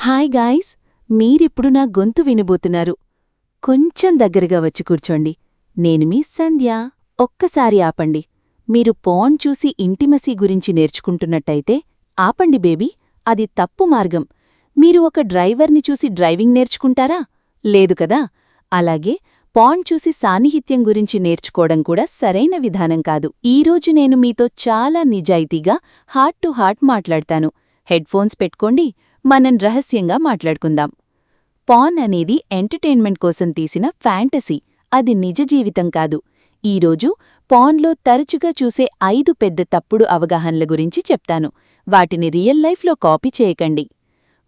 Hi guys, మీరిప్పుడు నా గొంతు వినబోతున్నారు. కొంచెం దగ్గరగా వచ్చి కూర్చోండి. నేను మీ సంధ్య. ఒక్కసారి ఆపండి. మీరు పోర్న్ చూసి ఇంటిమసీ గురించి నేర్చుకుంటున్నట్టయితే ఆపండి బేబీ, అది తప్పు మార్గం. మీరు ఒక డ్రైవర్ని చూసి డ్రైవింగ్ నేర్చుకుంటారా? లేదు కదా. అలాగే పోర్న్ చూసి సాన్నిహిత్యం గురించి నేర్చుకోవడం కూడా సరైన విధానం కాదు. ఈరోజు నేను మీతో చాలా నిజాయితీగా హార్ట్ టు హార్ట్ మాట్లాడతాను. హెడ్ఫోన్స్ పెట్టుకోండి, మనం రహస్యంగా మాట్లాడుకుందాం. పోర్న్ అనేది ఎంటర్టైన్మెంట్ కోసం తీసిన ఫ్యాంటసీ, అది నిజ జీవితం కాదు. ఈరోజు పోర్న్లో తరచుగా చూసే 5 పెద్ద తప్పుడు అవగాహనల గురించి చెప్తాను. వాటిని రియల్ లైఫ్లో కాపీ చేయకండి.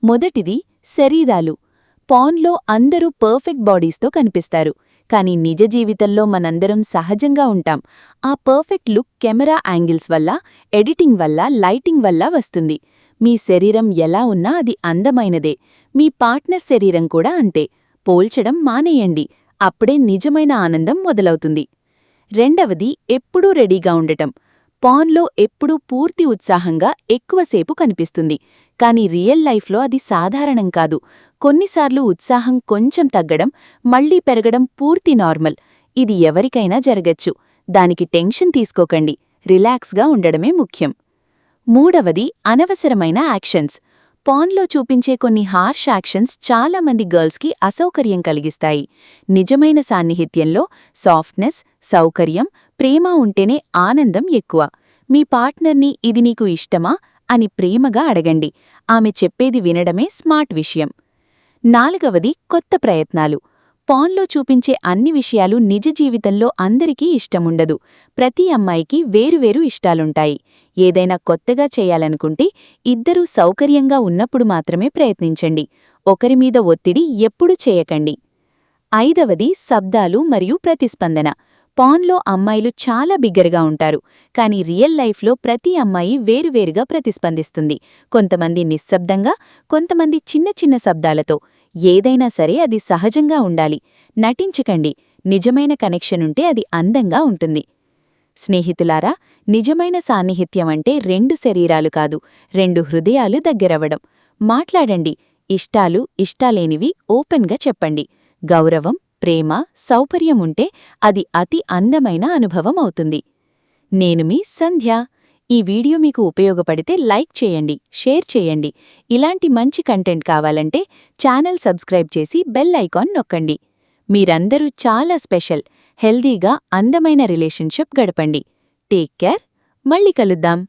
మొదటిది, శరీరాలు. పోర్న్లో అందరూ పర్ఫెక్ట్ బాడీస్తో కనిపిస్తారు, కానీ నిజ జీవితంలో మనందరం సహజంగా ఉంటాం. ఆ పర్ఫెక్ట్ లుక్ కెమెరా యాంగిల్స్ వల్ల, ఎడిటింగ్ వల్ల, లైటింగ్ వల్ల వస్తుంది. మీ శరీరం ఎలా ఉన్నా అది అందమైనదే. మీ పార్ట్నర్ శరీరం కూడా అంతే. పోల్చడం మానేయండి, అప్పుడే నిజమైన ఆనందం మొదలవుతుంది. రెండవది, ఎప్పుడూ రెడీగా ఉండటం. పోర్న్లో ఎప్పుడూ పూర్తి ఉత్సాహంగా ఎక్కువసేపు కనిపిస్తుంది, కానీ రియల్ లైఫ్లో అది సాధారణం కాదు. కొన్నిసార్లు ఉత్సాహం కొంచెం తగ్గడం, మళ్లీ పెరగడం పూర్తి నార్మల్. ఇది ఎవరికైనా జరగచ్చు. దానికి టెన్షన్ తీసుకోకండి, రిలాక్స్గా ఉండడమే ముఖ్యం. మూడవది, అనవసరమైన యాక్షన్స్. పోర్న్లో చూపించే కొన్ని హార్ష్ యాక్షన్స్ చాలామంది గర్ల్స్కి అసౌకర్యం కలిగిస్తాయి. నిజమైన సాన్నిహిత్యంలో సాఫ్ట్నెస్, సౌకర్యం, ప్రేమ ఉంటేనే ఆనందం ఎక్కువ. మీ పార్ట్నర్ని ఇది నీకు ఇష్టమా అని ప్రేమగా అడగండి. ఆమె చెప్పేది వినడమే స్మార్ట్ విషయం. నాలుగవది, కొత్త ప్రయత్నాలు. పోర్న్లో చూపించే అన్ని విషయాలు నిజ జీవితంలో అందరికీ ఇష్టముండదు. ప్రతి అమ్మాయికి వేరువేరు ఇష్టాలుంటాయి. ఏదైనా కొత్తగా చేయాలనుకుంటే ఇద్దరూ సౌకర్యంగా ఉన్నప్పుడు మాత్రమే ప్రయత్నించండి. ఒకరిమీద ఒత్తిడి ఎప్పుడూ చేయకండి. ఐదవది, శబ్దాలు మరియు ప్రతిస్పందన. పోర్న్లో అమ్మాయిలు చాలా బిగ్గరగా ఉంటారు, కానీ రియల్ లైఫ్లో ప్రతి అమ్మాయి వేరువేరుగా ప్రతిస్పందిస్తుంది. కొంతమంది నిశ్శబ్దంగా, కొంతమంది చిన్న చిన్న శబ్దాలతో. ఏదైనా సరే అది సహజంగా ఉండాలి. నటించకండి. నిజమైన కనెక్షన్ ఉంటే అది అందంగా ఉంటుంది. స్నేహితులారా, నిజమైన సాన్నిహిత్యం అంటే 2 శరీరాలు కాదు, 2 హృదయాలు దగ్గరవడం. మాట్లాడండి. ఇష్టాలు, ఇష్టాలేనివి ఓపెన్గా చెప్పండి. గౌరవం, ప్రేమ, సౌకర్యం ఉంటే అది అతి అందమైన అనుభవం అవుతుంది. నేను మీ సంధ్య. ఈ వీడియో మీకు ఉపయోగపడితే లైక్ చేయండి, షేర్ చేయండి. ఇలాంటి మంచి కంటెంట్ కావాలంటే ఛానల్ సబ్స్క్రైబ్ చేసి బెల్ ఐకాన్ నొక్కండి. మీరందరూ చాలా స్పెషల్. హెల్దీగా అందమైన రిలేషన్షిప్ గడపండి. Take care. మళ్ళీ కలుద్దాం.